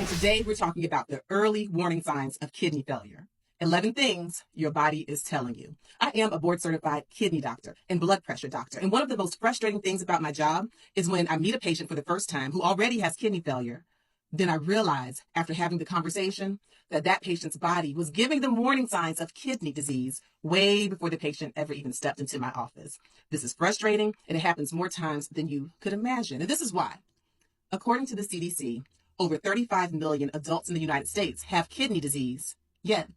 Today, we're talking about the early warning signs of kidney failure. 11 things your body is telling you. I am a board certified kidney doctor and blood pressure doctor. And one of the most frustrating things about my job is when I meet a patient for the first time who already has kidney failure. Then I realize after having the conversation that that patient's body was giving them warning signs of kidney disease way before the patient ever even stepped into my office. This is frustrating, and it happens more times than you could imagine. And this is why. According to the CDC, over 35 million adults in the United States have kidney disease, yet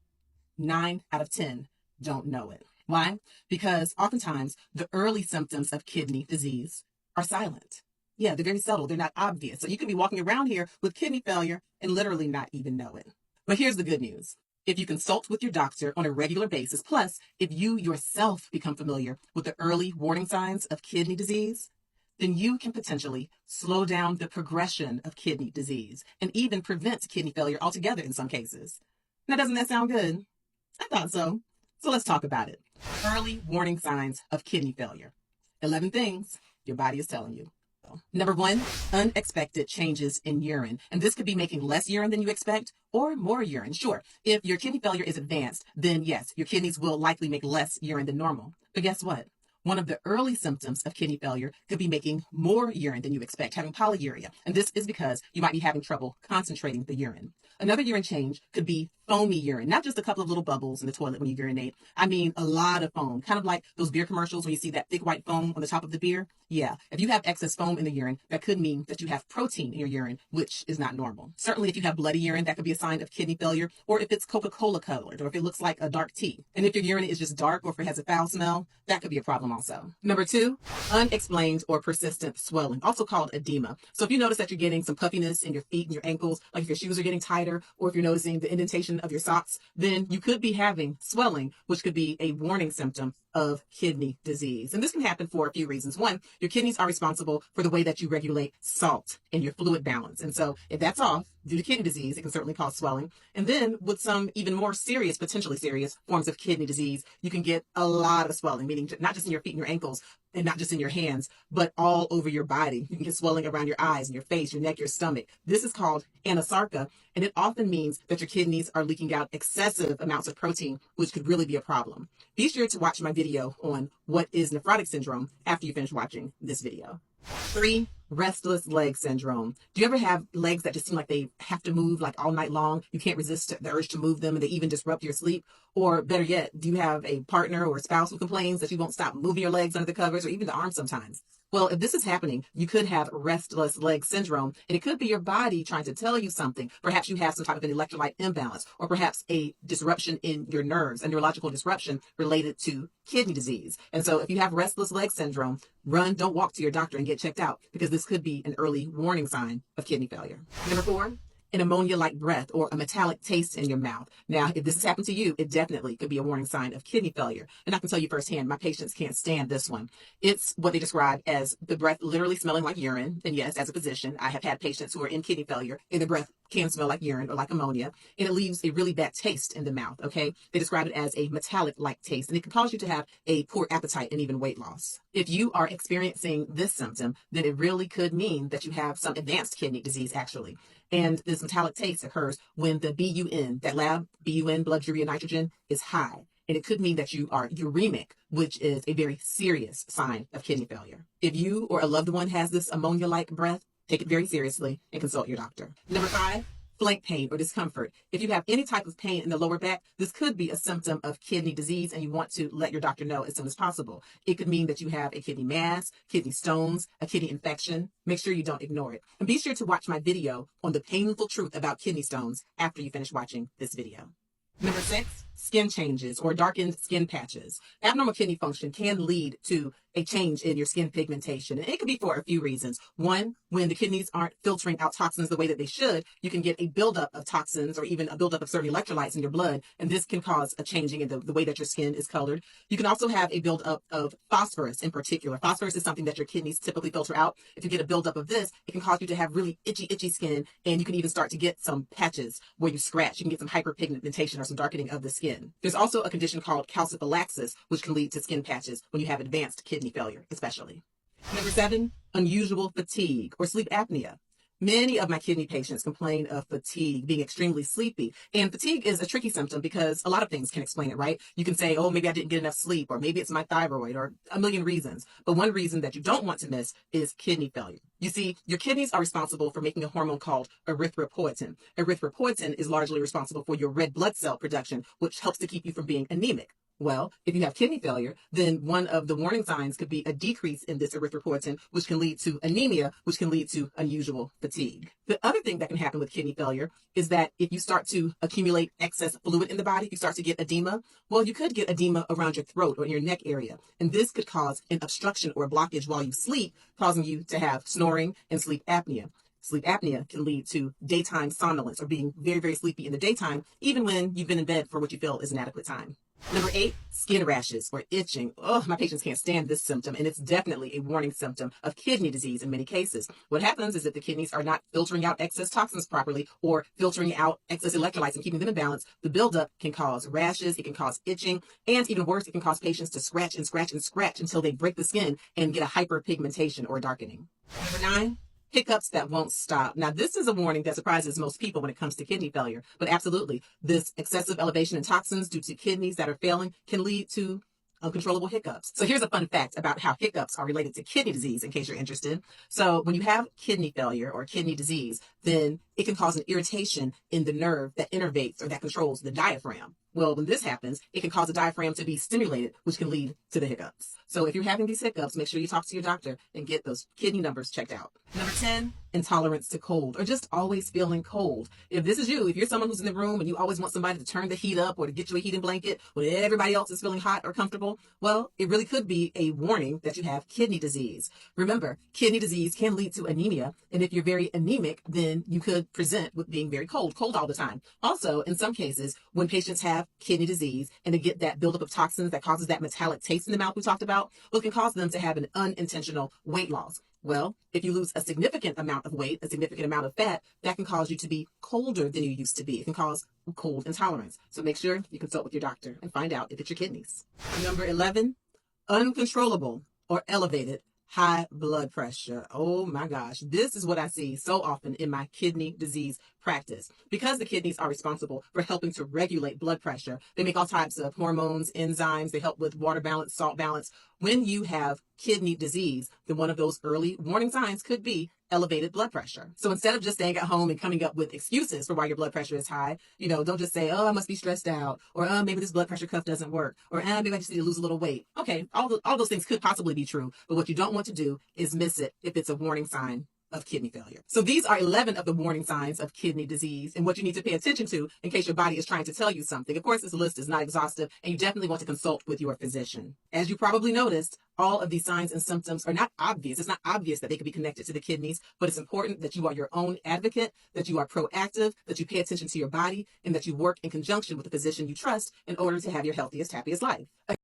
9 out of 10 don't know it. Why? Because oftentimes the early symptoms of kidney disease are silent. Yeah, they're very subtle. They're not obvious. So you can be walking around here with kidney failure and literally not even know it. But here's the good news. If you consult with your doctor on a regular basis, plus if you yourself become familiar with the early warning signs of kidney disease, then you can potentially slow down the progression of kidney disease and even prevent kidney failure altogether in some cases. Now, doesn't that sound good? I thought so. So let's talk about it. Early warning signs of kidney failure. 11 things your body is telling you. Number 1, unexpected changes in urine. And this could be making less urine than you expect or more urine. Sure, if your kidney failure is advanced, then yes, your kidneys will likely make less urine than normal. But guess what? One of the early symptoms of kidney failure could be making more urine than you expect, having polyuria. And this is because you might be having trouble concentrating the urine. Another urine change could be foamy urine, not just a couple of little bubbles in the toilet when you urinate. I mean, a lot of foam, kind of like those beer commercials when you see that thick white foam on the top of the beer. Yeah, if you have excess foam in the urine, that could mean that you have protein in your urine, which is not normal. Certainly, if you have bloody urine, that could be a sign of kidney failure, or if it's Coca-Cola colored, or if it looks like a dark tea. And if your urine is just dark, or if it has a foul smell, that could be a problem also. Number 2, unexplained or persistent swelling, also called edema. So if you notice that you're getting some puffiness in your feet and your ankles, like if your shoes are getting tighter, or if you're noticing the indentation of your socks, then you could be having swelling, which could be a warning symptom of kidney disease. And this can happen for a few reasons. One, your kidneys are responsible for the way that you regulate salt in your fluid balance. And so if that's off due to kidney disease, it can certainly cause swelling. And then with some even more serious, potentially serious forms of kidney disease, you can get a lot of swelling, meaning not just in your feet and your ankles, and not just in your hands, but all over your body. You can get swelling around your eyes and your face, your neck, your stomach. This is called anasarca, and it often means that your kidneys are leaking out excessive amounts of protein, which could really be a problem. Be sure to watch my video on what is nephrotic syndrome after you finish watching this video. 3, restless leg syndrome. Do you ever have legs that just seem like they have to move like all night long? You can't resist the urge to move them and they even disrupt your sleep? Or better yet, do you have a partner or a spouse who complains that you won't stop moving your legs under the covers or even the arms sometimes? Well, if this is happening, you could have restless leg syndrome, and it could be your body trying to tell you something. Perhaps you have some type of an electrolyte imbalance, or perhaps a disruption in your nerves, a neurological disruption related to kidney disease. And so if you have restless leg syndrome, don't walk to your doctor and get checked out, because this could be an early warning sign of kidney failure. Number 4, an ammonia-like breath or a metallic taste in your mouth. Now, if this has happened to you, it definitely could be a warning sign of kidney failure. And I can tell you firsthand, my patients can't stand this one. It's what they describe as the breath literally smelling like urine. And yes, as a physician, I have had patients who are in kidney failure and the breath can smell like urine or like ammonia, and it leaves a really bad taste in the mouth, okay? They describe it as a metallic-like taste, and it can cause you to have a poor appetite and even weight loss. If you are experiencing this symptom, then it really could mean that you have some advanced kidney disease, actually. And this metallic taste occurs when the BUN, that lab BUN, blood urea nitrogen, is high. And it could mean that you are uremic, which is a very serious sign of kidney failure. If you or a loved one has this ammonia-like breath, take it very seriously and consult your doctor. Number 5, flank pain or discomfort. If you have any type of pain in the lower back, this could be a symptom of kidney disease, and you want to let your doctor know as soon as possible. It could mean that you have a kidney mass, kidney stones, a kidney infection. Make sure you don't ignore it. And be sure to watch my video on the painful truth about kidney stones after you finish watching this video. Number 6, skin changes or darkened skin patches. Abnormal kidney function can lead to a change in your skin pigmentation. And it could be for a few reasons. One, when the kidneys aren't filtering out toxins the way that they should, you can get a buildup of toxins or even a buildup of certain electrolytes in your blood. And this can cause a changing in the way that your skin is colored. You can also have a buildup of phosphorus in particular. Phosphorus is something that your kidneys typically filter out. If you get a buildup of this, it can cause you to have really itchy skin. And you can even start to get some patches where you scratch. You can get some hyperpigmentation or some darkening of the skin. There's also a condition called calciphylaxis, which can lead to skin patches when you have advanced kidney failure, especially. Number 7, unusual fatigue or sleep apnea. Many of my kidney patients complain of fatigue, being extremely sleepy. And fatigue is a tricky symptom because a lot of things can explain it, right? You can say, oh, maybe I didn't get enough sleep, or maybe it's my thyroid, or a million reasons. But one reason that you don't want to miss is kidney failure. You see, your kidneys are responsible for making a hormone called erythropoietin. Erythropoietin is largely responsible for your red blood cell production, which helps to keep you from being anemic. Well, if you have kidney failure, then one of the warning signs could be a decrease in this erythropoietin, which can lead to anemia, which can lead to unusual fatigue. The other thing that can happen with kidney failure is that if you start to accumulate excess fluid in the body, you start to get edema. Well, you could get edema around your throat or in your neck area. And this could cause an obstruction or a blockage while you sleep, causing you to have snoring and sleep apnea. Sleep apnea can lead to daytime somnolence or being very, very sleepy in the daytime, even when you've been in bed for what you feel is an adequate time. Number 8, skin rashes or itching. Oh, my patients can't stand this symptom, and it's definitely a warning symptom of kidney disease in many cases. What happens is that the kidneys are not filtering out excess toxins properly or filtering out excess electrolytes and keeping them in balance. The buildup can cause rashes, it can cause itching, and even worse, it can cause patients to scratch and scratch and scratch until they break the skin and get a hyperpigmentation or darkening. Number 9, hiccups that won't stop. Now, this is a warning that surprises most people when it comes to kidney failure, but absolutely, this excessive elevation in toxins due to kidneys that are failing can lead to uncontrollable hiccups. So here's a fun fact about how hiccups are related to kidney disease, in case you're interested. So when you have kidney failure or kidney disease, then it can cause an irritation in the nerve that innervates or that controls the diaphragm. Well, when this happens, it can cause the diaphragm to be stimulated, which can lead to the hiccups. So if you're having these hiccups, make sure you talk to your doctor and get those kidney numbers checked out. Number 10, intolerance to cold or just always feeling cold. If this is you, if you're someone who's in the room and you always want somebody to turn the heat up or to get you a heating blanket when everybody else is feeling hot or comfortable, well, it really could be a warning that you have kidney disease. Remember, kidney disease can lead to anemia. And if you're very anemic, then you could present with being very cold all the time. Also, in some cases, when patients have kidney disease and they get that buildup of toxins that causes that metallic taste in the mouth we talked about, well, it can cause them to have an unintentional weight loss. Well, if you lose a significant amount of weight, a significant amount of fat, that can cause you to be colder than you used to be. It can cause cold intolerance. So make sure you consult with your doctor and find out if it's your kidneys. Number 11, uncontrollable or elevated high blood pressure. Oh my gosh, this is what I see so often in my kidney disease practice. Because the kidneys are responsible for helping to regulate blood pressure, they make all types of hormones, enzymes, they help with water balance, salt balance. When you have kidney disease, then one of those early warning signs could be elevated blood pressure. So instead of just staying at home and coming up with excuses for why your blood pressure is high, don't just say, oh, I must be stressed out, or maybe this blood pressure cuff doesn't work, or maybe I just need to lose a little weight. Okay, all those things could possibly be true, but what you don't want to do is miss it if it's a warning sign of kidney failure. So these are 11 of the warning signs of kidney disease and what you need to pay attention to in case your body is trying to tell you something. Of course, this list is not exhaustive, and you definitely want to consult with your physician. As you probably noticed, all of these signs and symptoms are not obvious. It's not obvious that they could be connected to the kidneys, but it's important that you are your own advocate, that you are proactive, that you pay attention to your body, and that you work in conjunction with a physician you trust in order to have your healthiest, happiest life.